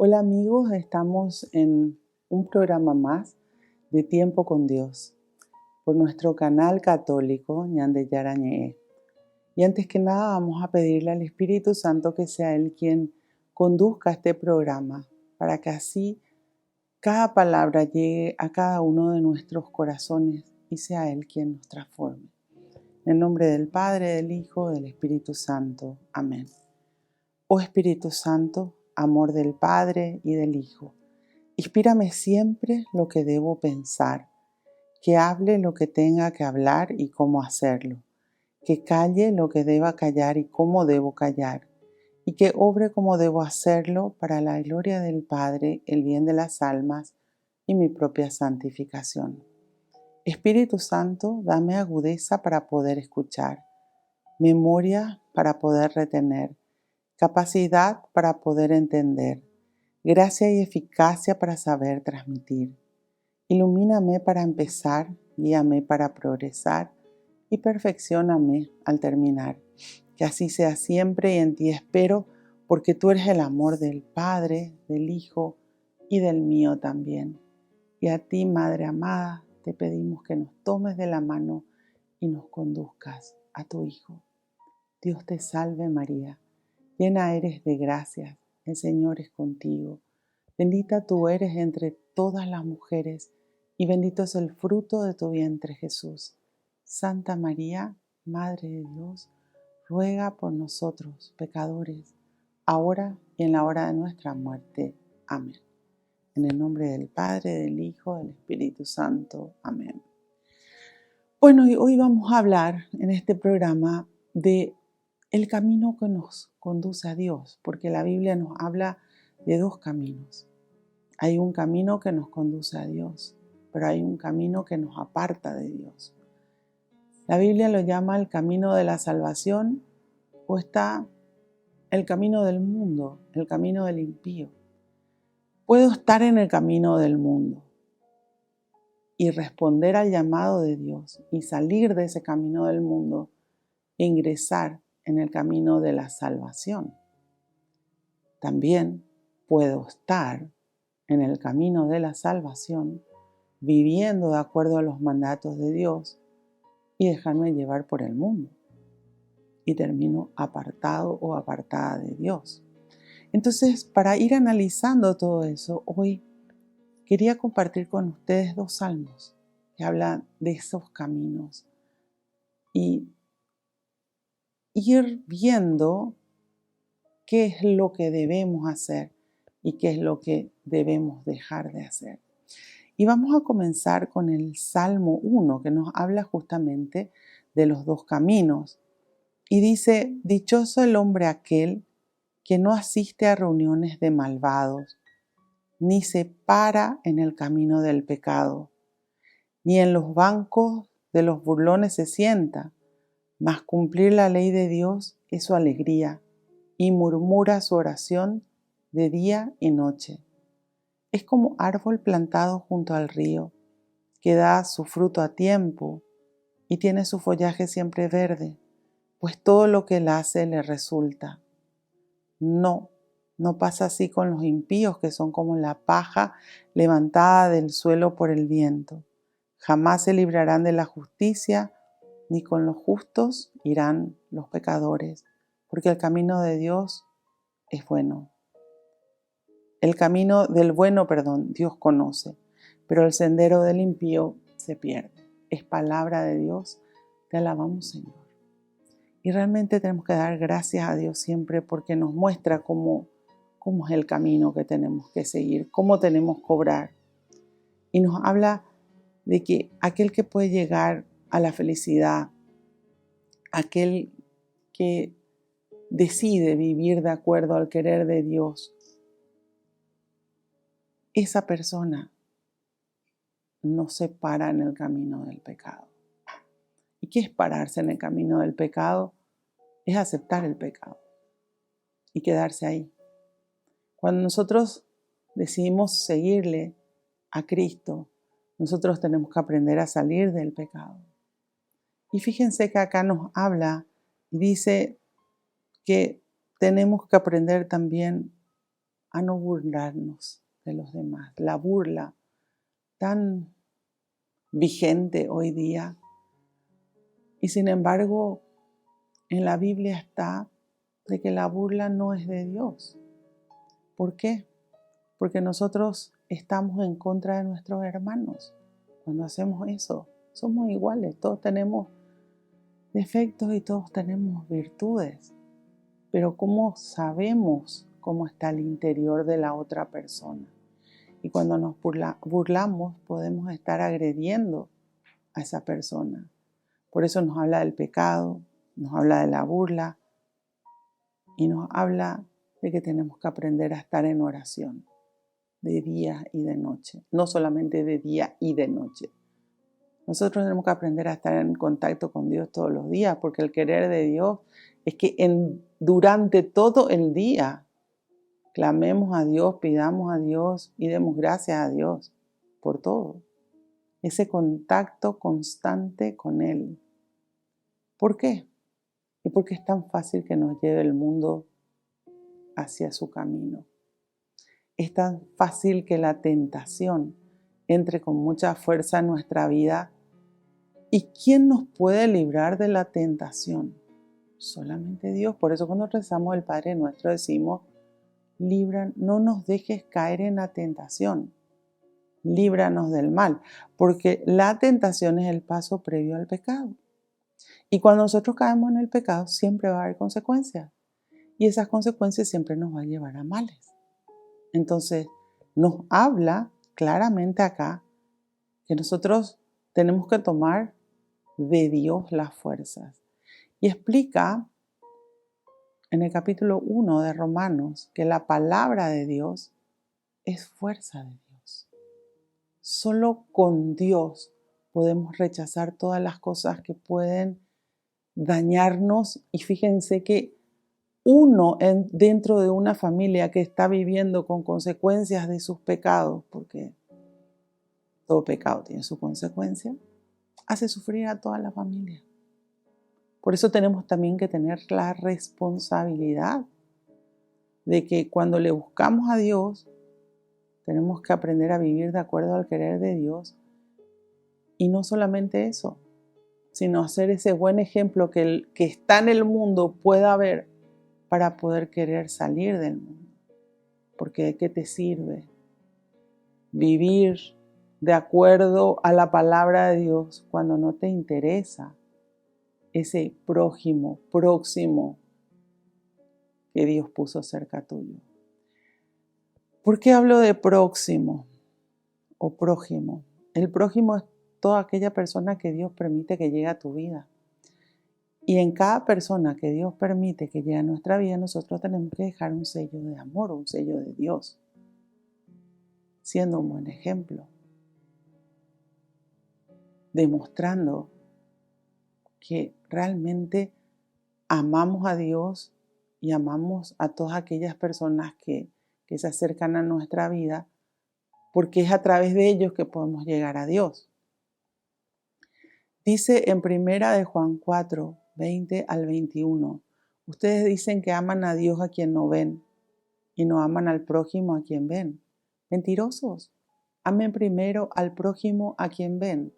Hola amigos, estamos en un programa más de Tiempo con Dios por nuestro canal católico Ñande Yarañe. Y antes que nada vamos a pedirle al Espíritu Santo que sea Él quien conduzca este programa para que así cada palabra llegue a cada uno de nuestros corazones y sea Él quien nos transforme. En el nombre del Padre, del Hijo, del Espíritu Santo. Amén. Oh Espíritu Santo, amor del Padre y del Hijo, inspírame siempre lo que debo pensar, que hable lo que tenga que hablar y cómo hacerlo, que calle lo que deba callar y cómo debo callar, y que obre como debo hacerlo para la gloria del Padre, el bien de las almas y mi propia santificación. Espíritu Santo, dame agudeza para poder escuchar, memoria para poder retener, capacidad para poder entender, gracia y eficacia para saber transmitir. Ilumíname para empezar, guíame para progresar y perfeccióname al terminar. Que así sea siempre y en ti espero, porque tú eres el amor del Padre, del Hijo y del mío también. Y a ti, Madre amada, te pedimos que nos tomes de la mano y nos conduzcas a tu Hijo. Dios te salve María, llena eres de gracias, el Señor es contigo. Bendita tú eres entre todas las mujeres, y bendito es el fruto de tu vientre Jesús. Santa María, Madre de Dios, ruega por nosotros, pecadores, ahora y en la hora de nuestra muerte. Amén. En el nombre del Padre, del Hijo, del Espíritu Santo. Amén. Bueno, y hoy vamos a hablar en este programa de el camino que nos conduce a Dios, porque la Biblia nos habla de dos caminos. Hay un camino que nos conduce a Dios, pero hay un camino que nos aparta de Dios. La Biblia lo llama el camino de la salvación, o está el camino del mundo, el camino del impío. Puedo estar en el camino del mundo y responder al llamado de Dios y salir de ese camino del mundo e ingresar en el camino de la salvación. También puedo estar en el camino de la salvación, viviendo de acuerdo a los mandatos de Dios y dejarme llevar por el mundo. Y termino apartado o apartada de Dios. Entonces, para ir analizando todo eso, hoy quería compartir con ustedes dos salmos que hablan de esos caminos y ir viendo qué es lo que debemos hacer y qué es lo que debemos dejar de hacer. Y vamos a comenzar con el Salmo 1, que nos habla justamente de los dos caminos. Y dice, dichoso el hombre aquel que no asiste a reuniones de malvados, ni se para en el camino del pecado, ni en los bancos de los burlones se sienta, mas cumplir la ley de Dios es su alegría, y murmura su oración de día y noche. Es como árbol plantado junto al río, que da su fruto a tiempo y tiene su follaje siempre verde, pues todo lo que él hace le resulta. No pasa así con los impíos, que son como la paja levantada del suelo por el viento. Jamás se librarán de la justicia, ni con los justos irán los pecadores, porque el camino de Dios es bueno. El camino del bueno, Dios conoce, pero el sendero del impío se pierde. Es palabra de Dios, te alabamos, Señor. Y realmente tenemos que dar gracias a Dios siempre porque nos muestra cómo es el camino que tenemos que seguir, cómo tenemos que obrar. Y nos habla de que aquel que puede llegar a la felicidad, aquel que decide vivir de acuerdo al querer de Dios, esa persona no se para en el camino del pecado. ¿Y qué es pararse en el camino del pecado? Es aceptar el pecado y quedarse ahí. Cuando nosotros decidimos seguirle a Cristo, nosotros tenemos que aprender a salir del pecado. Y fíjense que acá nos habla y dice que tenemos que aprender también a no burlarnos de los demás. La burla tan vigente hoy día. Y sin embargo, en la Biblia está de que la burla no es de Dios. ¿Por qué? Porque nosotros estamos en contra de nuestros hermanos. Cuando hacemos eso, somos iguales, todos tenemos defectos y todos tenemos virtudes. Pero ¿cómo sabemos cómo está el interior de la otra persona? Y cuando nos burlamos, podemos estar agrediendo a esa persona. Por eso nos habla del pecado, nos habla de la burla y nos habla de que tenemos que aprender a estar en oración de día y de noche, no solamente de día y de noche. Nosotros tenemos que aprender a estar en contacto con Dios todos los días, porque el querer de Dios es que durante todo el día clamemos a Dios, pidamos a Dios y demos gracias a Dios por todo. Ese contacto constante con Él. ¿Por qué? Y porque es tan fácil que nos lleve el mundo hacia su camino. Es tan fácil que la tentación entre con mucha fuerza en nuestra vida. ¿Y quién nos puede librar de la tentación? Solamente Dios. Por eso cuando rezamos el Padre Nuestro decimos, no nos dejes caer en la tentación. Líbranos del mal. Porque la tentación es el paso previo al pecado. Y cuando nosotros caemos en el pecado, siempre va a haber consecuencias. Y esas consecuencias siempre nos van a llevar a males. Entonces, nos habla claramente acá que nosotros tenemos que tomar de Dios las fuerzas. Y explica en el capítulo 1 de Romanos que la palabra de Dios es fuerza de Dios. Solo con Dios podemos rechazar todas las cosas que pueden dañarnos. Y fíjense que dentro de una familia que está viviendo con consecuencias de sus pecados, porque todo pecado tiene su consecuencia, hace sufrir a toda la familia. Por eso tenemos también que tener la responsabilidad de que cuando le buscamos a Dios, tenemos que aprender a vivir de acuerdo al querer de Dios. Y no solamente eso, sino hacer ese buen ejemplo que el que está en el mundo pueda ver para poder querer salir del mundo. Porque ¿de qué te sirve vivir de acuerdo a la palabra de Dios cuando no te interesa ese próximo que Dios puso cerca tuyo? ¿Por qué hablo de próximo o prójimo? El prójimo es toda aquella persona que Dios permite que llegue a tu vida. Y en cada persona que Dios permite que llegue a nuestra vida, nosotros tenemos que dejar un sello de amor, un sello de Dios, siendo un buen ejemplo, demostrando que realmente amamos a Dios y amamos a todas aquellas personas que se acercan a nuestra vida, porque es a través de ellos que podemos llegar a Dios. Dice en 1 de Juan 4, 20 al 21, ustedes dicen que aman a Dios a quien no ven y no aman al prójimo a quien ven. Mentirosos, amen primero al prójimo a quien ven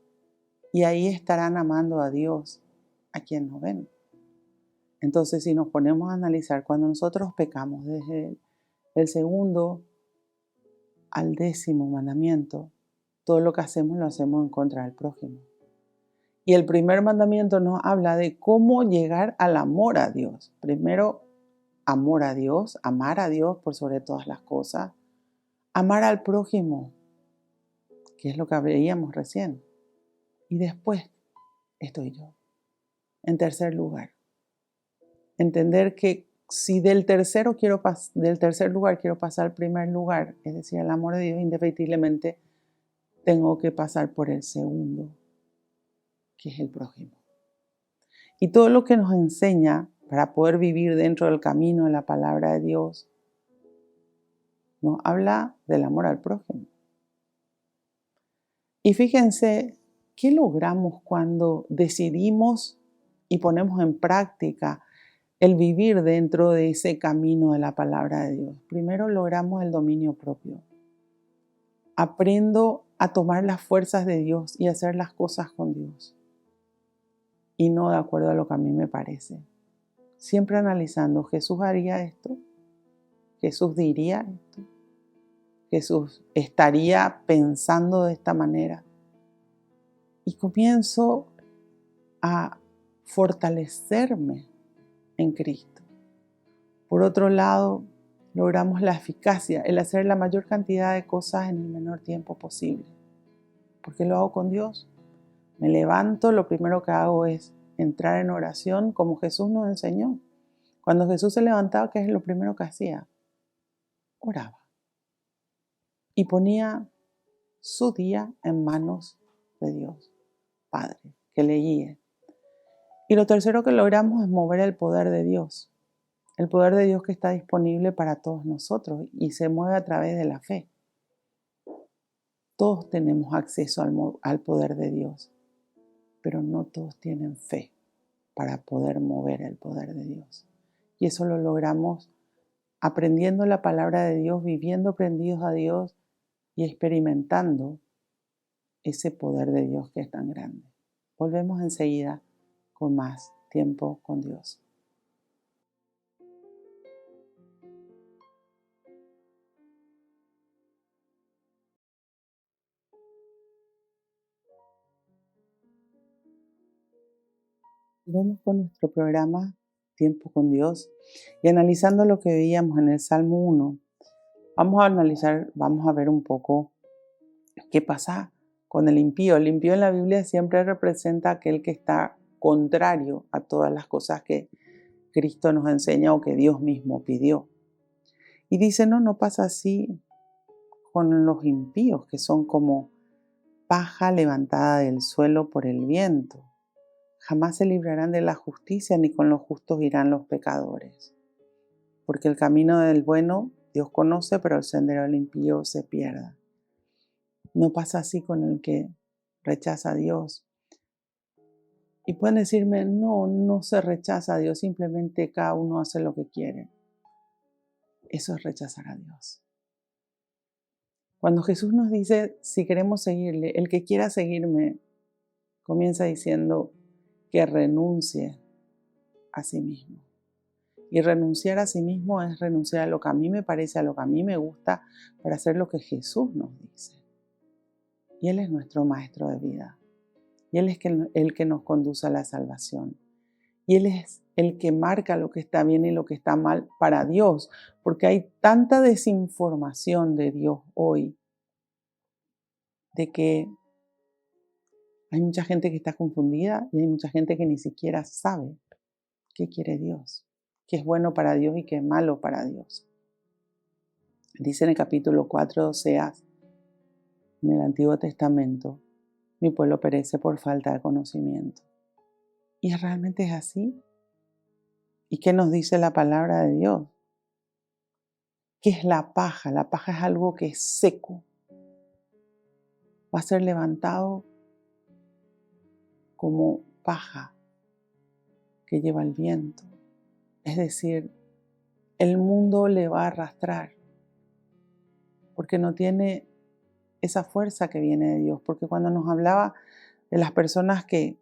y ahí estarán amando a Dios a quien no ven. Entonces, si nos ponemos a analizar, cuando nosotros pecamos desde el segundo al 10º mandamiento, todo lo que hacemos lo hacemos en contra del prójimo. Y el primer mandamiento nos habla de cómo llegar al amor a Dios. Primero, amor a Dios, amar a Dios por sobre todas las cosas. Amar al prójimo, que es lo que veíamos recién. Y después estoy yo. En tercer lugar, entender que si del tercer lugar quiero pasar al primer lugar, es decir, el amor de Dios, indefectiblemente tengo que pasar por el segundo, que es el prójimo. Y todo lo que nos enseña para poder vivir dentro del camino de la palabra de Dios, nos habla del amor al prójimo. Y fíjense, ¿qué logramos cuando decidimos y ponemos en práctica el vivir dentro de ese camino de la palabra de Dios. Primero logramos el dominio propio. Aprendo a tomar las fuerzas de Dios y hacer las cosas con Dios. Y no de acuerdo a lo que a mí me parece. Siempre analizando, ¿Jesús haría esto? ¿Jesús diría esto? ¿Jesús estaría pensando de esta manera? Y comienzo a fortalecerme en Cristo. Por otro lado, logramos la eficacia, el hacer la mayor cantidad de cosas en el menor tiempo posible. ¿Por qué lo hago con Dios? Me levanto, lo primero que hago es entrar en oración como Jesús nos enseñó. Cuando Jesús se levantaba, ¿qué es lo primero que hacía? Oraba. Y ponía su día en manos de Dios, Padre, que le guíe. Y lo tercero que logramos es mover el poder de Dios. El poder de Dios que está disponible para todos nosotros y se mueve a través de la fe. Todos tenemos acceso al poder de Dios, pero no todos tienen fe para poder mover el poder de Dios. Y eso lo logramos aprendiendo la palabra de Dios, viviendo prendidos a Dios y experimentando ese poder de Dios que es tan grande. Volvemos enseguida con más tiempo con Dios. Volvemos con nuestro programa Tiempo con Dios y analizando lo que veíamos en el Salmo 1. Vamos a ver un poco qué pasa con el impío. El impío en la Biblia siempre representa a aquel que está contrario a todas las cosas que Cristo nos enseña o que Dios mismo pidió. Y dice, no pasa así con los impíos, que son como paja levantada del suelo por el viento. Jamás se librarán de la justicia, ni con los justos irán los pecadores. Porque el camino del bueno Dios conoce, pero el sendero del impío se pierde. No pasa así con el que rechaza a Dios. Y pueden decirme, no se rechaza a Dios, simplemente cada uno hace lo que quiere. Eso es rechazar a Dios. Cuando Jesús nos dice, si queremos seguirle, el que quiera seguirme, comienza diciendo que renuncie a sí mismo. Y renunciar a sí mismo es renunciar a lo que a mí me parece, a lo que a mí me gusta, para hacer lo que Jesús nos dice. Y Él es nuestro maestro de vida. Y Él es el que nos conduce a la salvación. Y Él es el que marca lo que está bien y lo que está mal para Dios. Porque hay tanta desinformación de Dios hoy, de que hay mucha gente que está confundida y hay mucha gente que ni siquiera sabe qué quiere Dios, qué es bueno para Dios y qué es malo para Dios. Dice en el capítulo 4 de Oseas, en el Antiguo Testamento, mi pueblo perece por falta de conocimiento. ¿Y realmente es así? ¿Y qué nos dice la palabra de Dios? ¿Qué es la paja? La paja es algo que es seco. Va a ser levantado como paja que lleva el viento. Es decir, el mundo le va a arrastrar porque no tiene esa fuerza que viene de Dios. Porque cuando nos hablaba de las personas que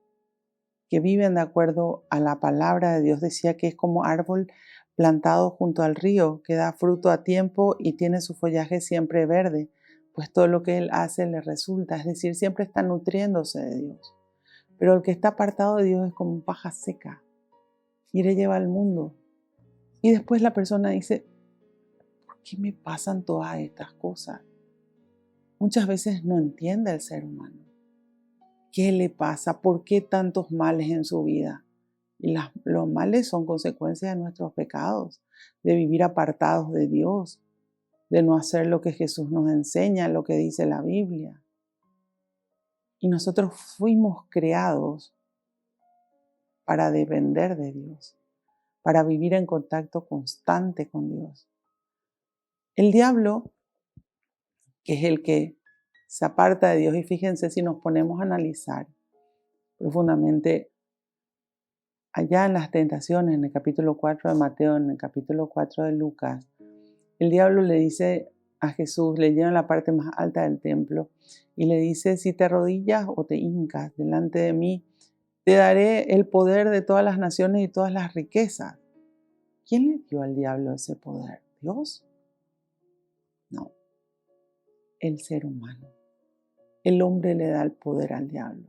viven de acuerdo a la palabra de Dios, decía que es como árbol plantado junto al río, que da fruto a tiempo y tiene su follaje siempre verde, pues todo lo que él hace le resulta, es decir, siempre está nutriéndose de Dios. Pero el que está apartado de Dios es como paja seca y le lleva al mundo. Y después la persona dice, ¿por qué me pasan todas estas cosas? Muchas veces no entiende el ser humano. ¿Qué le pasa? ¿Por qué tantos males en su vida? Y los males son consecuencias de nuestros pecados, de vivir apartados de Dios, de no hacer lo que Jesús nos enseña, lo que dice la Biblia. Y nosotros fuimos creados para depender de Dios, para vivir en contacto constante con Dios. El diablo, que es el que se aparta de Dios, y fíjense si nos ponemos a analizar profundamente allá en las tentaciones, en el capítulo 4 de Mateo, en el capítulo 4 de Lucas, el diablo le dice a Jesús, le lleva a la parte más alta del templo y le dice, si te arrodillas o te hincas delante de mí, te daré el poder de todas las naciones y todas las riquezas. ¿Quién le dio al diablo ese poder? ¿Dios? No, el ser humano. El hombre le da el poder al diablo.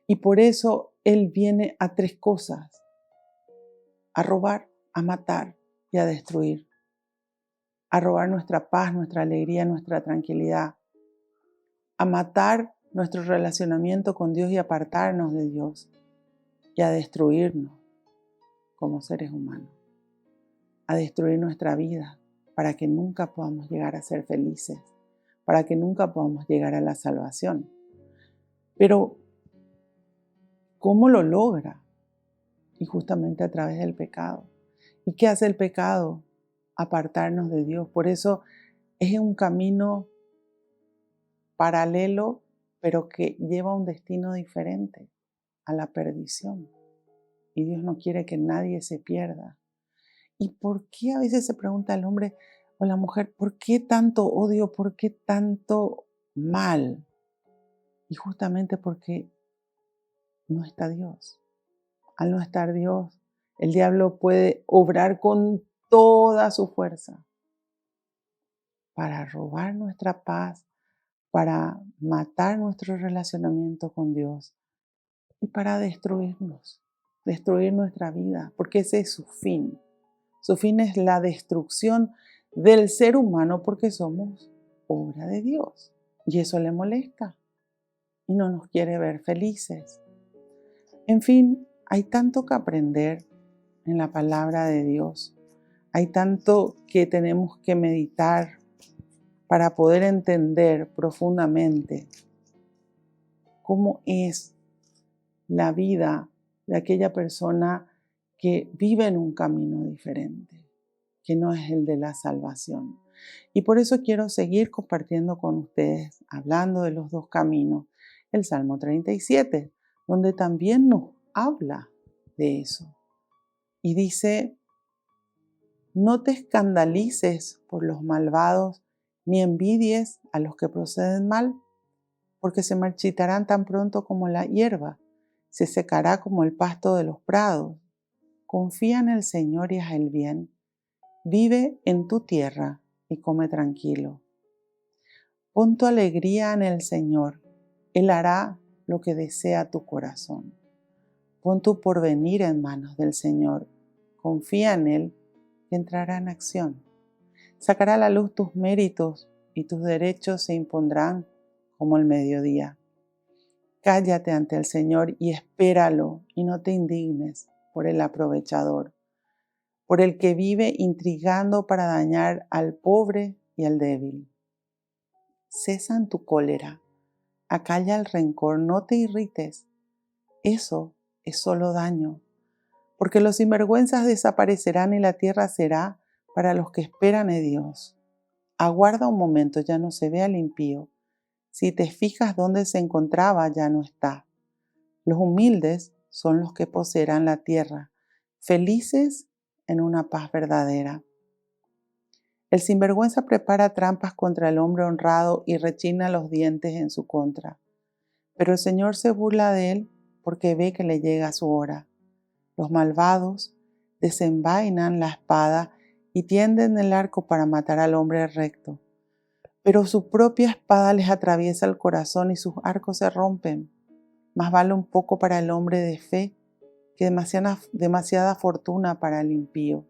Y por eso él viene a tres cosas: a robar, a matar y a destruir. A robar nuestra paz, nuestra alegría, nuestra tranquilidad. A matar nuestro relacionamiento con Dios y apartarnos de Dios. Y a destruirnos como seres humanos. A destruir nuestra vida para que nunca podamos llegar a ser felices, para que nunca podamos llegar a la salvación. Pero, ¿cómo lo logra? Y justamente a través del pecado. ¿Y qué hace el pecado? Apartarnos de Dios. Por eso es un camino paralelo, pero que lleva a un destino diferente, a la perdición. Y Dios no quiere que nadie se pierda. ¿Y por qué a veces se pregunta el hombre o la mujer, por qué tanto odio, por qué tanto mal? Y justamente porque no está Dios. Al no estar Dios, el diablo puede obrar con toda su fuerza para robar nuestra paz, para matar nuestro relacionamiento con Dios y para destruirnos, destruir nuestra vida, porque ese es su fin. Su fin es la destrucción del ser humano porque somos obra de Dios. Y eso le molesta y no nos quiere ver felices. En fin, hay tanto que aprender en la palabra de Dios. Hay tanto que tenemos que meditar para poder entender profundamente cómo es la vida de aquella persona que vive en un camino diferente, que no es el de la salvación. Y por eso quiero seguir compartiendo con ustedes, hablando de los dos caminos, el Salmo 37, donde también nos habla de eso. Y dice, no te escandalices por los malvados, ni envidies a los que proceden mal, porque se marchitarán tan pronto como la hierba, se secará como el pasto de los prados. Confía en el Señor y haz el bien. Vive en tu tierra y come tranquilo. Pon tu alegría en el Señor. Él hará lo que desea tu corazón. Pon tu porvenir en manos del Señor. Confía en Él, que entrará en acción. Sacará a la luz tus méritos y tus derechos se impondrán como el mediodía. Cállate ante el Señor y espéralo, y no te indignes por el aprovechador, por el que vive intrigando para dañar al pobre y al débil. Cesa en tu cólera, acalla el rencor, no te irrites. Eso es solo daño, porque los sinvergüenzas desaparecerán y la tierra será para los que esperan en Dios. Aguarda un momento, ya no se ve al impío. Si te fijas dónde se encontraba, ya no está. Los humildes son los que poseerán la tierra, felices en una paz verdadera. El sinvergüenza prepara trampas contra el hombre honrado y rechina los dientes en su contra. Pero el Señor se burla de él porque ve que le llega su hora. Los malvados desenvainan la espada y tienden el arco para matar al hombre recto. Pero su propia espada les atraviesa el corazón y sus arcos se rompen. Más vale un poco para el hombre de fe que demasiada fortuna para el impío,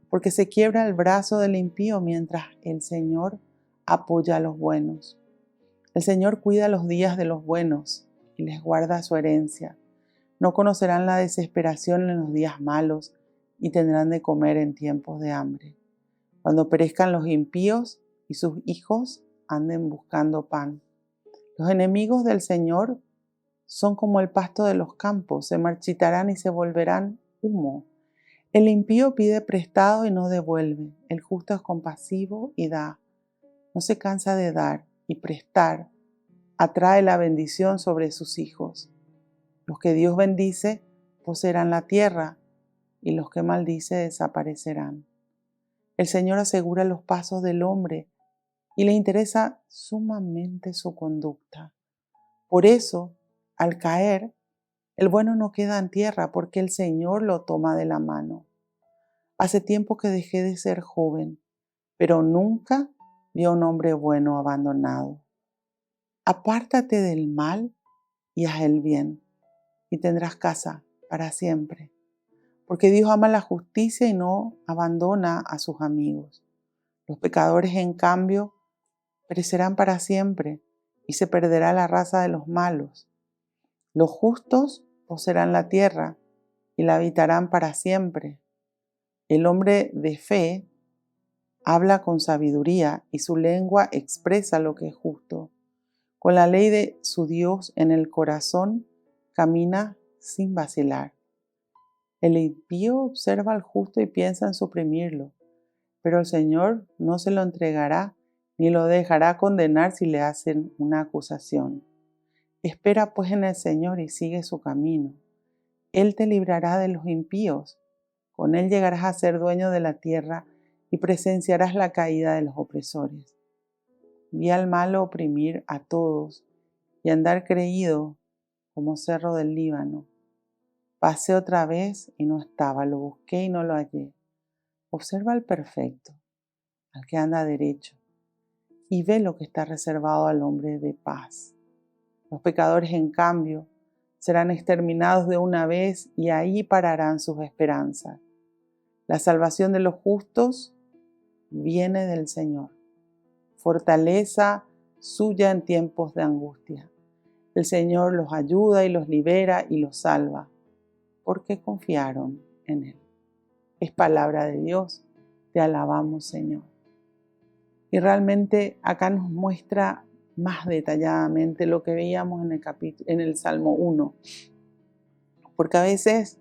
porque se quiebra el brazo del impío mientras el Señor apoya a los buenos. El Señor cuida los días de los buenos y les guarda su herencia. No conocerán la desesperación en los días malos y tendrán de comer en tiempos de hambre. Cuando perezcan los impíos y sus hijos anden buscando pan. Los enemigos del Señor son como el pasto de los campos, se marchitarán y se volverán humo. El impío pide prestado y no devuelve, el justo es compasivo y da. No se cansa de dar y prestar, atrae la bendición sobre sus hijos. Los que Dios bendice poseerán la tierra y los que maldice desaparecerán. El Señor asegura los pasos del hombre y le interesa sumamente su conducta. Por eso, al caer, el bueno no queda en tierra porque el Señor lo toma de la mano. Hace tiempo que dejé de ser joven, pero nunca vi a un hombre bueno abandonado. Apártate del mal y haz el bien, y tendrás casa para siempre. Porque Dios ama la justicia y no abandona a sus amigos. Los pecadores, en cambio, perecerán para siempre, y se perderá la raza de los malos. Los justos poseerán la tierra y la habitarán para siempre. El hombre de fe habla con sabiduría y su lengua expresa lo que es justo. Con la ley de su Dios en el corazón camina sin vacilar. El impío observa al justo y piensa en suprimirlo, pero el Señor no se lo entregará ni lo dejará condenar si le hacen una acusación. Espera pues en el Señor y sigue su camino. Él te librará de los impíos. Con él llegarás a ser dueño de la tierra y presenciarás la caída de los opresores. Vi al malo oprimir a todos y andar creído como cerro del Líbano. Pasé otra vez y no estaba, lo busqué y no lo hallé. Observa al perfecto, al que anda derecho, y ve lo que está reservado al hombre de paz. Los pecadores, en cambio, serán exterminados de una vez y ahí pararán sus esperanzas. La salvación de los justos viene del Señor, fortaleza suya en tiempos de angustia. El Señor los ayuda y los libera y los salva, porque confiaron en Él. Es palabra de Dios, te alabamos, Señor. Y realmente acá nos muestra más detalladamente lo que veíamos en el Salmo 1, porque a veces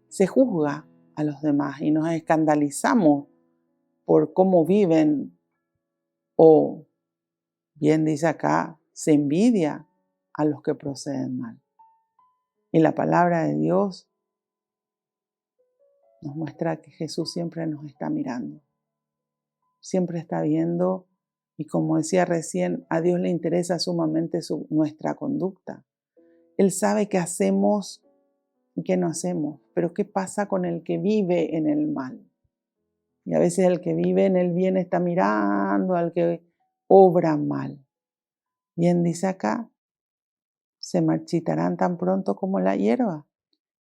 se juzga a los demás y nos escandalizamos por cómo viven, o bien dice acá, se envidia a los que proceden mal. Y la palabra de Dios nos muestra que Jesús siempre nos está mirando, siempre está viendo, y como decía recién, a Dios le interesa sumamente nuestra conducta. Él sabe qué hacemos y qué no hacemos, pero ¿qué pasa con el que vive en el mal? Y a veces el que vive en el bien está mirando al que obra mal. Bien dice acá, se marchitarán tan pronto como la hierba,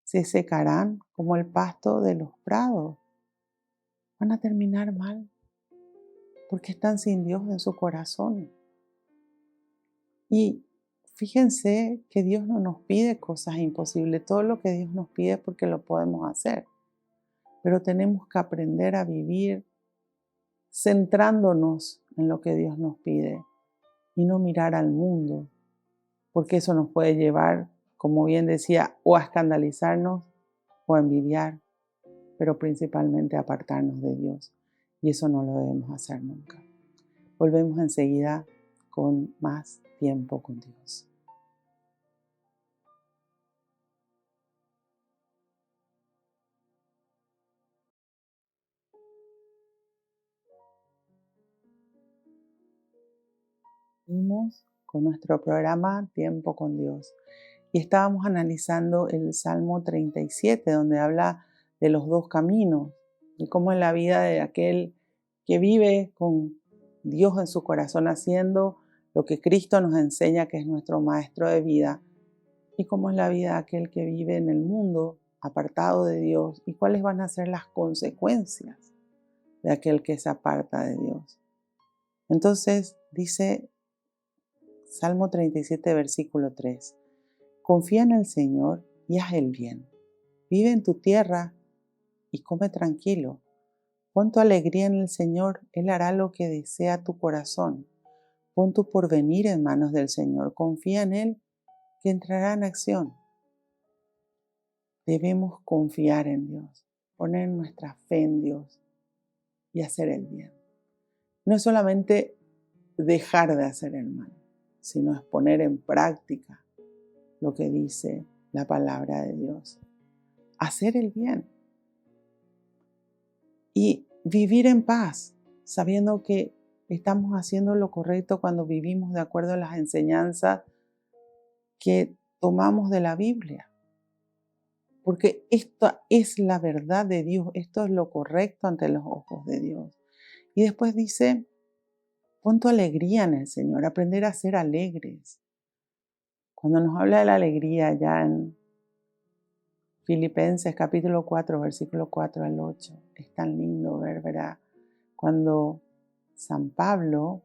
se secarán como el pasto de los prados. Van a terminar mal porque están sin Dios en su corazón. Y fíjense que Dios no nos pide cosas imposibles. Todo lo que Dios nos pide es porque lo podemos hacer. Pero tenemos que aprender a vivir centrándonos en lo que Dios nos pide y no mirar al mundo, porque eso nos puede llevar, como bien decía, o a escandalizarnos o a envidiar, pero principalmente a apartarnos de Dios. Y eso no lo debemos hacer nunca. Volvemos enseguida con más tiempo con Dios. Seguimos con nuestro programa Tiempo con Dios. Y estábamos analizando el Salmo 37, donde habla de los dos caminos, y cómo es la vida de aquel que vive con Dios en su corazón haciendo lo que Cristo nos enseña que es nuestro maestro de vida, y cómo es la vida de aquel que vive en el mundo apartado de Dios y cuáles van a ser las consecuencias de aquel que se aparta de Dios. Entonces dice Salmo 37, versículo 3. Confía en el Señor y haz el bien. Vive en tu tierra y come tranquilo. Pon tu alegría en el Señor, Él hará lo que desea tu corazón. Pon tu porvenir en manos del Señor. Confía en Él, que entrará en acción. Debemos confiar en Dios, poner nuestra fe en Dios y hacer el bien. No es solamente dejar de hacer el mal, sino es poner en práctica lo que dice la palabra de Dios. hacer el bien y vivir en paz, sabiendo que estamos haciendo lo correcto cuando vivimos de acuerdo a las enseñanzas que tomamos de la Biblia. Porque esto es la verdad de Dios, esto es lo correcto ante los ojos de Dios. Y después dice, pon tu alegría en el Señor, aprender a ser alegres. Cuando nos habla de la alegría ya en Filipenses capítulo 4, versículo 4 al 8, es tan lindo ver, ¿verdad? Cuando San Pablo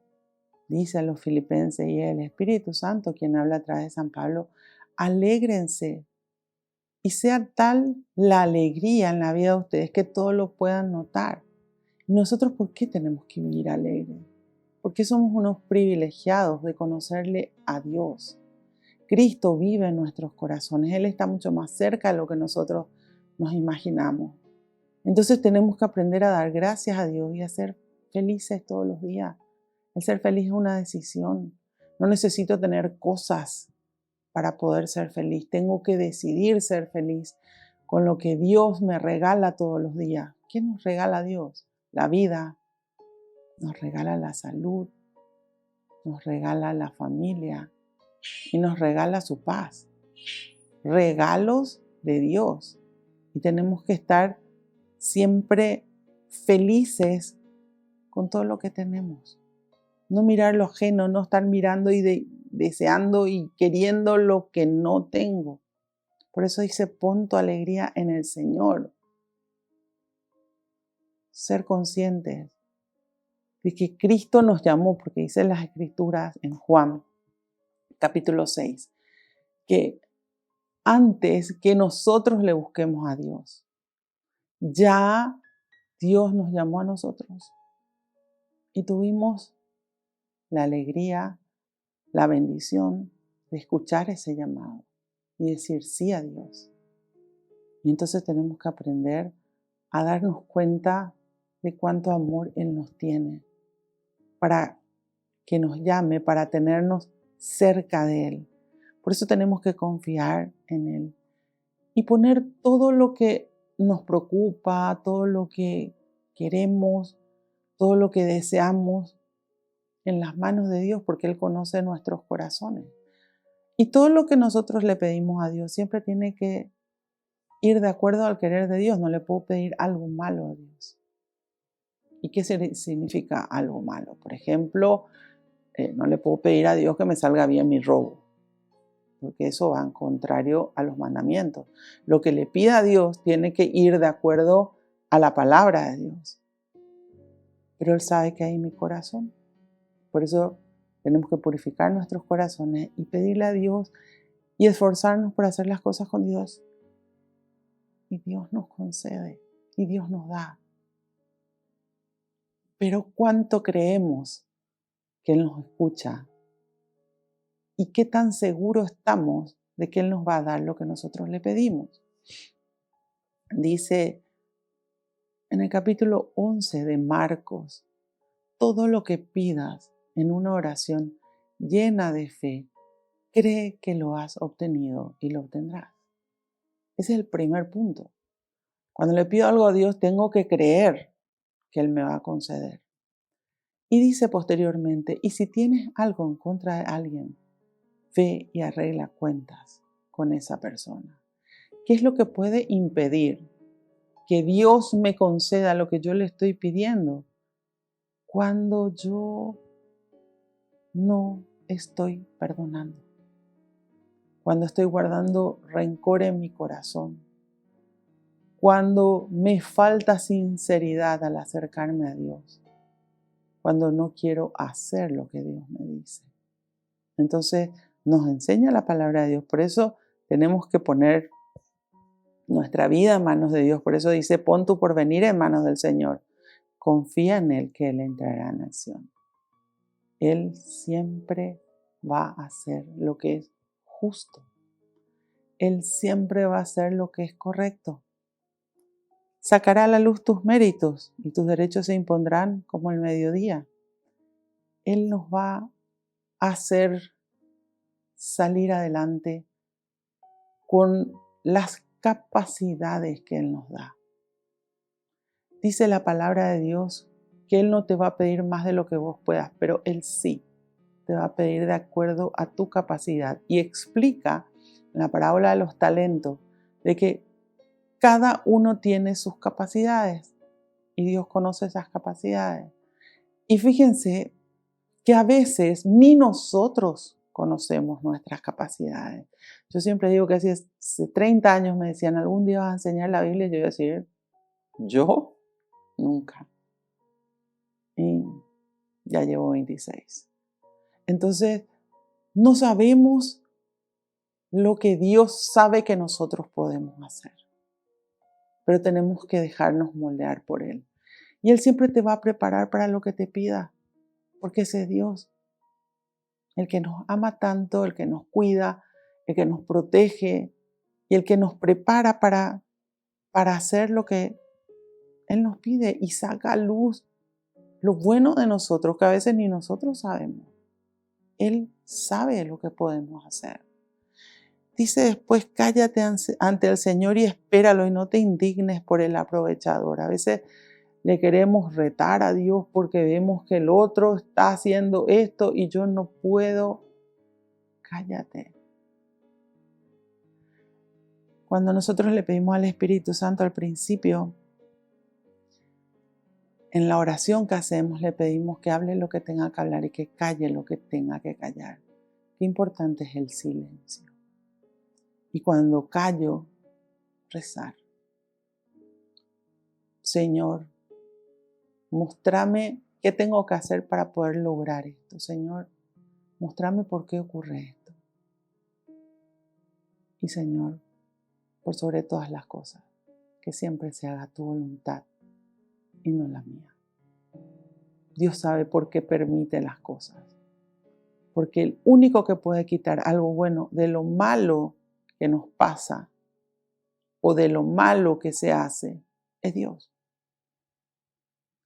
dice a los filipenses y el Espíritu Santo quien habla a través de San Pablo, alégrense y sea tal la alegría en la vida de ustedes que todos lo puedan notar. ¿Y nosotros por qué tenemos que vivir alegres? Porque somos unos privilegiados de conocerle a Dios. Cristo vive en nuestros corazones. Él está mucho más cerca de lo que nosotros nos imaginamos. Entonces tenemos que aprender a dar gracias a Dios y a ser felices todos los días. El ser feliz es una decisión. No necesito tener cosas para poder ser feliz. Tengo que decidir ser feliz con lo que Dios me regala todos los días. ¿Qué nos regala Dios? La vida, nos regala la salud, nos regala la familia y nos regala su paz. Regalos de Dios. Y tenemos que estar siempre felices con todo lo que tenemos. No mirar lo ajeno, no estar mirando y deseando y queriendo lo que no tengo. Por eso dice, pon tu alegría en el Señor. Ser conscientes de que Cristo nos llamó, porque dice en las Escrituras en Juan, capítulo 6, que antes que nosotros le busquemos a Dios, ya Dios nos llamó a nosotros y tuvimos la alegría, la bendición de escuchar ese llamado y decir sí a Dios. Y entonces tenemos que aprender a darnos cuenta de cuánto amor Él nos tiene para que nos llame, para tenernos cerca de Él. Por eso tenemos que confiar en Él y poner todo lo que nos preocupa, todo lo que queremos, todo lo que deseamos en las manos de Dios, porque Él conoce nuestros corazones. Y todo lo que nosotros le pedimos a Dios siempre tiene que ir de acuerdo al querer de Dios. No le puedo pedir algo malo a Dios. ¿Y qué significa algo malo? Por ejemplo, no le puedo pedir a Dios que me salga bien mi robo, porque eso va en contrario a los mandamientos. Lo que le pida a Dios tiene que ir de acuerdo a la palabra de Dios. Pero Él sabe que hay en mi corazón. Por eso tenemos que purificar nuestros corazones y pedirle a Dios y esforzarnos por hacer las cosas con Dios. Y Dios nos concede y Dios nos da. Pero ¿cuánto creemos que Él nos escucha? ¿Y qué tan seguros estamos de que Él nos va a dar lo que nosotros le pedimos? Dice en el capítulo 11 de Marcos, todo lo que pidas en una oración llena de fe, cree que lo has obtenido y lo obtendrás. Ese es el primer punto. Cuando le pido algo a Dios, tengo que creer que Él me va a conceder. Y dice posteriormente, y si tienes algo en contra de alguien, ve y arregla cuentas con esa persona. ¿Qué es lo que puede impedir que Dios me conceda lo que yo le estoy pidiendo? Cuando yo no estoy perdonando, cuando estoy guardando rencor en mi corazón, cuando me falta sinceridad al acercarme a Dios, cuando no quiero hacer lo que Dios me dice. Entonces nos enseña la palabra de Dios, por eso tenemos que poner nuestra vida en manos de Dios, por eso dice, pon tu porvenir en manos del Señor, confía en Él que Él entrará en acción. Él siempre va a hacer lo que es justo. Él siempre va a hacer lo que es correcto. Sacará a la luz tus méritos y tus derechos se impondrán como el mediodía. Él nos va a hacer salir adelante con las capacidades que Él nos da. Dice la palabra de Dios que Él no te va a pedir más de lo que vos puedas, pero Él sí te va a pedir de acuerdo a tu capacidad. Y explica en la parábola de los talentos de que cada uno tiene sus capacidades y Dios conoce esas capacidades. Y fíjense que a veces ni nosotros conocemos nuestras capacidades. Yo siempre digo que hace 30 años me decían, algún día vas a enseñar la Biblia, y yo iba a decir, ¿yo? Nunca. Y ya llevo 26. Entonces, no sabemos lo que Dios sabe que nosotros podemos hacer, pero tenemos que dejarnos moldear por Él. Y Él siempre te va a preparar para lo que te pida, porque ese es Dios, el que nos ama tanto, el que nos cuida, el que nos protege y el que nos prepara para hacer lo que Él nos pide y saca a luz lo bueno de nosotros, que a veces ni nosotros sabemos. Él sabe lo que podemos hacer. Dice después, cállate ante el Señor y espéralo y no te indignes por el aprovechador. A veces le queremos retar a Dios porque vemos que el otro está haciendo esto y yo no puedo. Cállate. Cuando nosotros le pedimos al Espíritu Santo al principio, en la oración que hacemos le pedimos que hable lo que tenga que hablar y que calle lo que tenga que callar. Qué importante es el silencio. Y cuando callo, rezar. Señor, mostrame qué tengo que hacer para poder lograr esto. Señor, mostrame por qué ocurre esto. Y Señor, por sobre todas las cosas, que siempre se haga tu voluntad y no la mía. Dios sabe por qué permite las cosas. Porque el único que puede quitar algo bueno de lo malo que nos pasa o de lo malo que se hace es Dios.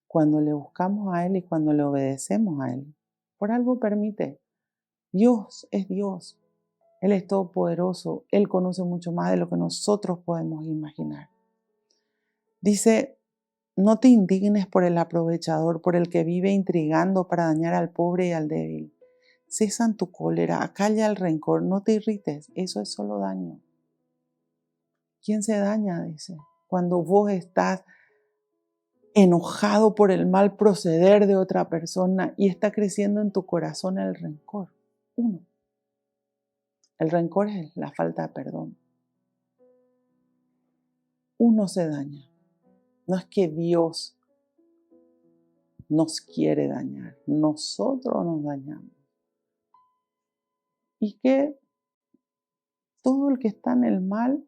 Cuando le buscamos a Él y cuando le obedecemos a Él, por algo permite. Dios es Dios. Él es todopoderoso. Él conoce mucho más de lo que nosotros podemos imaginar. Dice, no te indignes por el aprovechador, por el que vive intrigando para dañar al pobre y al débil. Cesa en tu cólera, acalla el rencor, no te irrites, eso es solo daño. ¿Quién se daña? Dice, cuando vos estás enojado por el mal proceder de otra persona y está creciendo en tu corazón el rencor. Uno. El rencor es la falta de perdón. Uno se daña. No es que Dios nos quiere dañar, nosotros nos dañamos. Y que todo el que está en el mal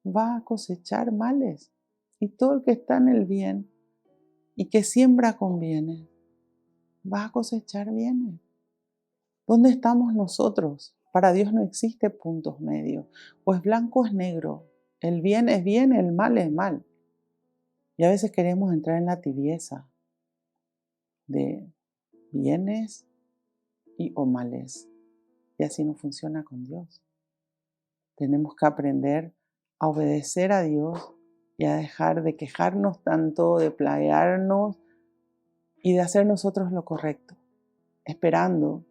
va a cosechar males. Y todo el que está en el bien y que siembra con bienes, va a cosechar bienes. ¿Dónde estamos nosotros? Para Dios no existe puntos medios. O es blanco o es negro. El bien es bien, el mal es mal. Y a veces queremos entrar en la tibieza de bienes y o males. Y así no funciona con Dios. Tenemos que aprender a obedecer a Dios y a dejar de quejarnos tanto, de plaguearnos y de hacer nosotros lo correcto, esperando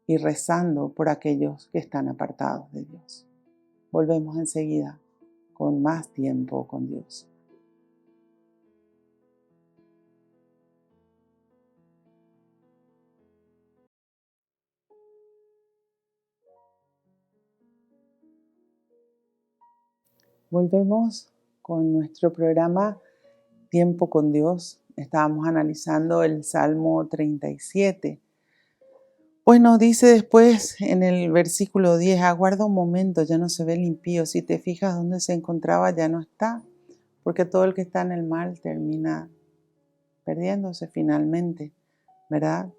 y rezando por aquellos que están apartados de Dios. Volvemos enseguida con más tiempo con Dios. Volvemos con nuestro programa Tiempo con Dios. Estábamos analizando el Salmo 37. Bueno, dice después en el versículo 10, aguarda un momento, ya no se ve el impío. Si te fijas dónde se encontraba, ya no está, porque todo el que está en el mal termina perdiéndose finalmente, ¿verdad?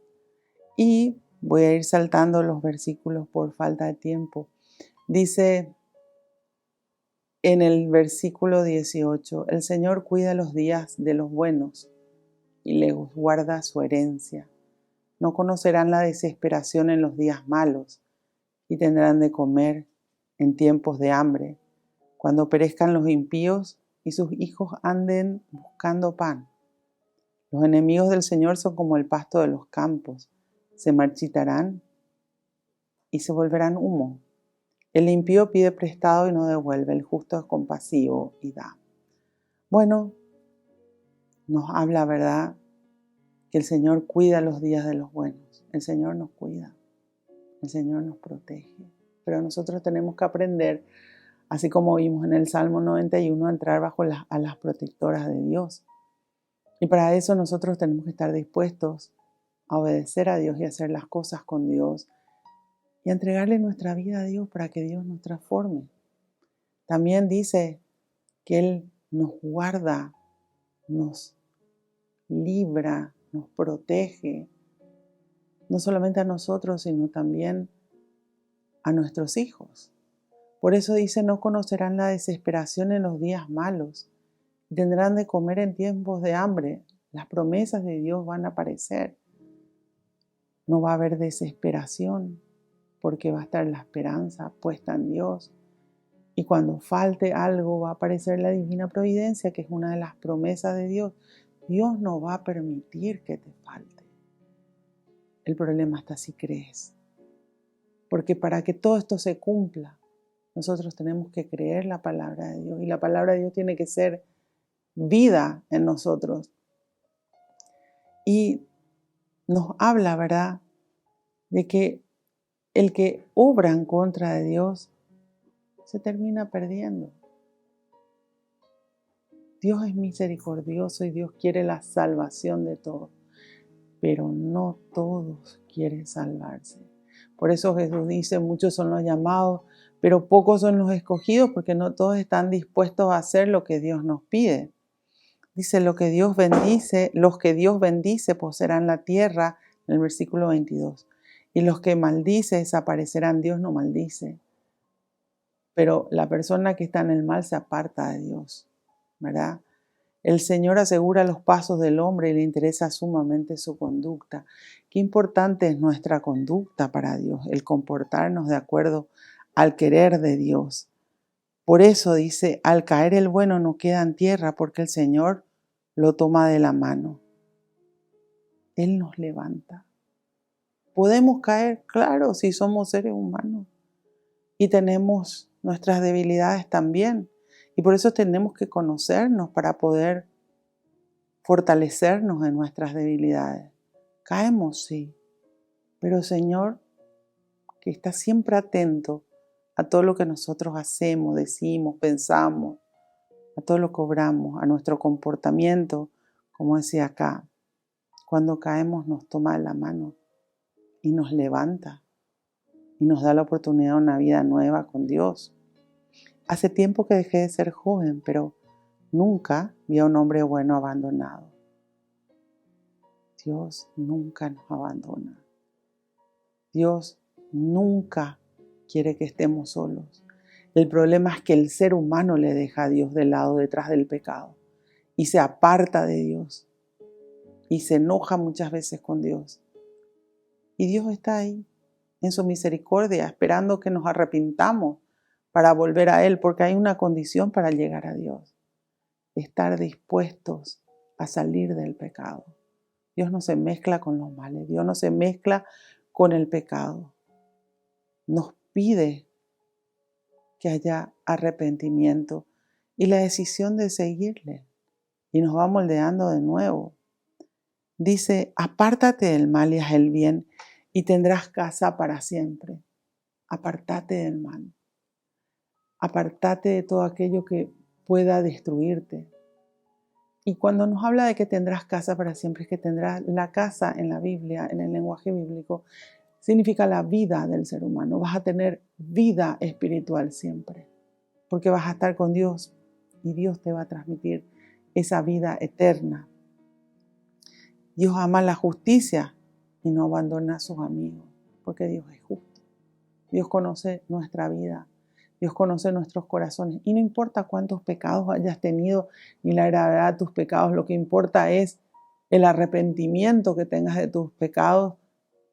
Y voy a ir saltando los versículos por falta de tiempo. Dice en el versículo 18, el Señor cuida los días de los buenos y les guarda su herencia. No conocerán la desesperación en los días malos y tendrán de comer en tiempos de hambre. cuando perezcan los impíos y sus hijos anden buscando pan. Los enemigos del Señor son como el pasto de los campos, se marchitarán y se volverán humo. El impío pide prestado y no devuelve, el justo es compasivo y da. Bueno, nos habla, ¿verdad?, que el Señor cuida los días de los buenos. El Señor nos cuida, el Señor nos protege. Pero nosotros tenemos que aprender, así como vimos en el Salmo 91, a entrar bajo a las protectoras de Dios. Y para eso nosotros tenemos que estar dispuestos a obedecer a Dios y hacer las cosas con Dios y a entregarle nuestra vida a Dios para que Dios nos transforme. También dice que Él nos guarda, nos libra, nos protege, no solamente a nosotros, sino también a nuestros hijos. Por eso dice, no conocerán la desesperación en los días malos, tendrán de comer en tiempos de hambre. Las promesas de Dios van a aparecer. No va a haber desesperación, porque va a estar la esperanza puesta en Dios. Y cuando falte algo, va a aparecer la divina providencia, que es una de las promesas de Dios. Dios no va a permitir que te falte. El problema está si crees. Porque para que todo esto se cumpla, nosotros tenemos que creer la palabra de Dios. Y la palabra de Dios tiene que ser vida en nosotros. Y nos habla, ¿verdad?, de que el que obra en contra de Dios se termina perdiendo. Dios es misericordioso y Dios quiere la salvación de todos, pero no todos quieren salvarse. Por eso Jesús dice, muchos son los llamados, pero pocos son los escogidos, porque no todos están dispuestos a hacer lo que Dios nos pide. Dice, los que Dios bendice poseerán la tierra, en el versículo 22. Y los que maldice desaparecerán. Dios no maldice. Pero la persona que está en el mal se aparta de Dios, ¿verdad? El Señor asegura los pasos del hombre y le interesa sumamente su conducta. Qué importante es nuestra conducta para Dios, el comportarnos de acuerdo al querer de Dios. Por eso dice, al caer el bueno no queda en tierra, porque el Señor lo toma de la mano. Él nos levanta. ¿Podemos caer? Claro, si somos seres humanos. Y tenemos nuestras debilidades también. Y por eso tenemos que conocernos para poder fortalecernos en nuestras debilidades. Caemos, sí. Pero Señor, que está siempre atento a todo lo que nosotros hacemos, decimos, pensamos, a todo lo que obramos, a nuestro comportamiento, como decía acá. Cuando caemos nos toma la mano y nos levanta y nos da la oportunidad de una vida nueva con Dios. Hace tiempo que dejé de ser joven, pero nunca vi a un hombre bueno abandonado. Dios nunca nos abandona. Dios nunca quiere que estemos solos. El problema es que el ser humano le deja a Dios de lado detrás del pecado y se aparta de Dios y se enoja muchas veces con Dios. Y Dios está ahí en su misericordia esperando que nos arrepintamos para volver a Él, porque hay una condición para llegar a Dios: estar dispuestos a salir del pecado. Dios no se mezcla con los males, Dios no se mezcla con el pecado. Nos pide que haya arrepentimiento y la decisión de seguirle, y nos va moldeando de nuevo. Dice, apártate del mal y haz el bien y tendrás casa para siempre. Apártate del mal. Apartate de todo aquello que pueda destruirte. Y cuando nos habla de que tendrás casa para siempre, es que tendrás la casa en la Biblia, en el lenguaje bíblico, significa la vida del ser humano. Vas a tener vida espiritual siempre, porque vas a estar con Dios y Dios te va a transmitir esa vida eterna. Dios ama la justicia y no abandona a sus amigos, porque Dios es justo. Dios conoce nuestra vida. Dios conoce nuestros corazones y no importa cuántos pecados hayas tenido ni la gravedad de tus pecados, lo que importa es el arrepentimiento que tengas de tus pecados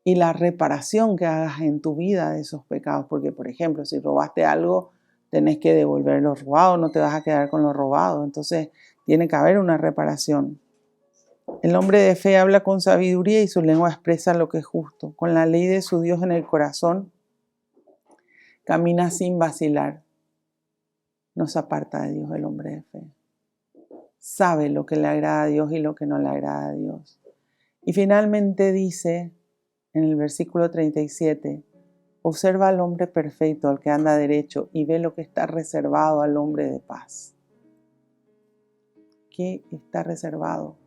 y la reparación que hagas en tu vida de esos pecados. Porque, por ejemplo, si robaste algo, tenés que devolver lo robado, no te vas a quedar con lo robado. Entonces tiene que haber una reparación. El hombre de fe habla con sabiduría y su lengua expresa lo que es justo. Con la ley de su Dios en el corazón, camina sin vacilar. No se aparta de Dios el hombre de fe. Sabe lo que le agrada a Dios y lo que no le agrada a Dios. Y finalmente dice en el versículo 37, observa al hombre perfecto, al que anda derecho, y ve lo que está reservado al hombre de paz. ¿Qué está reservado?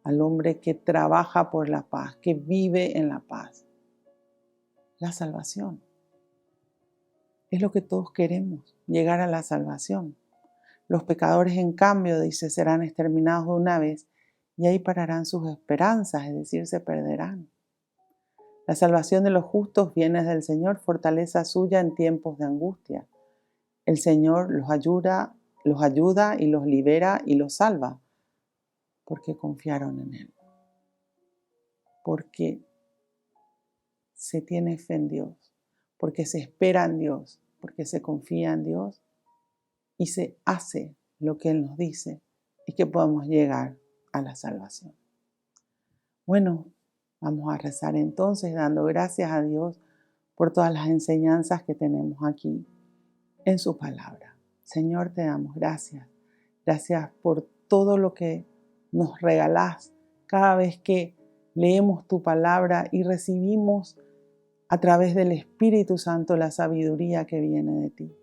Al hombre que trabaja por la paz, que vive en la paz. La salvación. Es lo que todos queremos, llegar a la salvación. Los pecadores, en cambio, dice, serán exterminados de una vez y ahí pararán sus esperanzas, es decir, se perderán. La salvación de los justos viene del Señor, fortaleza suya en tiempos de angustia. El Señor los ayuda y los libera y los salva, porque confiaron en Él. Porque se tiene fe en Dios, porque se espera en Dios, porque se confía en Dios y se hace lo que Él nos dice y que podamos llegar a la salvación. Bueno, vamos a rezar entonces dando gracias a Dios por todas las enseñanzas que tenemos aquí en su palabra. Señor, te damos gracias. Gracias por todo lo que nos regalás cada vez que leemos tu palabra y recibimos a través del Espíritu Santo la sabiduría que viene de ti.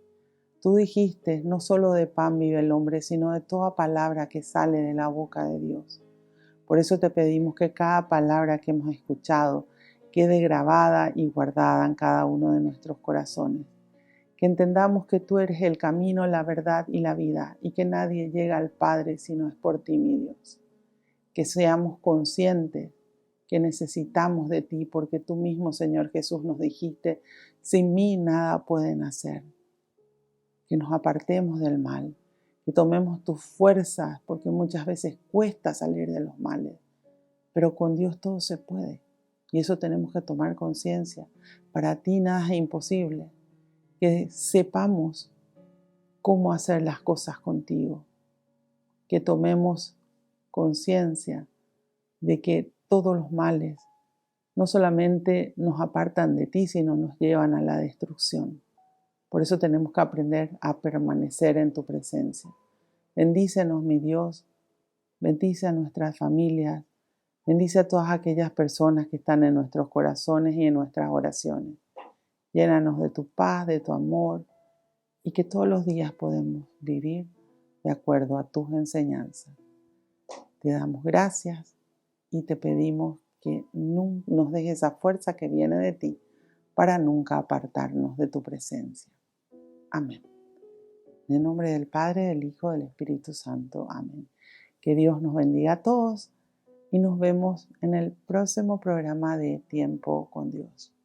Tú dijiste, no solo de pan vive el hombre, sino de toda palabra que sale de la boca de Dios. Por eso te pedimos que cada palabra que hemos escuchado quede grabada y guardada en cada uno de nuestros corazones. Que entendamos que tú eres el camino, la verdad y la vida, y que nadie llega al Padre si no es por ti, mi Dios. Que seamos conscientes que necesitamos de ti, porque tú mismo, Señor Jesús, nos dijiste, sin mí nada pueden hacer. Que nos apartemos del mal, que tomemos tus fuerzas, porque muchas veces cuesta salir de los males, pero con Dios todo se puede, y eso tenemos que tomar conciencia. Para ti nada es imposible. Que sepamos cómo hacer las cosas contigo, que tomemos conciencia de que todos los males no solamente nos apartan de ti, sino nos llevan a la destrucción. Por eso tenemos que aprender a permanecer en tu presencia. Bendícenos, mi Dios, bendice a nuestras familias, bendice a todas aquellas personas que están en nuestros corazones y en nuestras oraciones. Llénanos de tu paz, de tu amor, y que todos los días podemos vivir de acuerdo a tus enseñanzas. Te damos gracias y te pedimos que nos dejes esa fuerza que viene de ti para nunca apartarnos de tu presencia. Amén. En el nombre del Padre, del Hijo, del Espíritu Santo. Amén. Que Dios nos bendiga a todos y nos vemos en el próximo programa de Tiempo con Dios.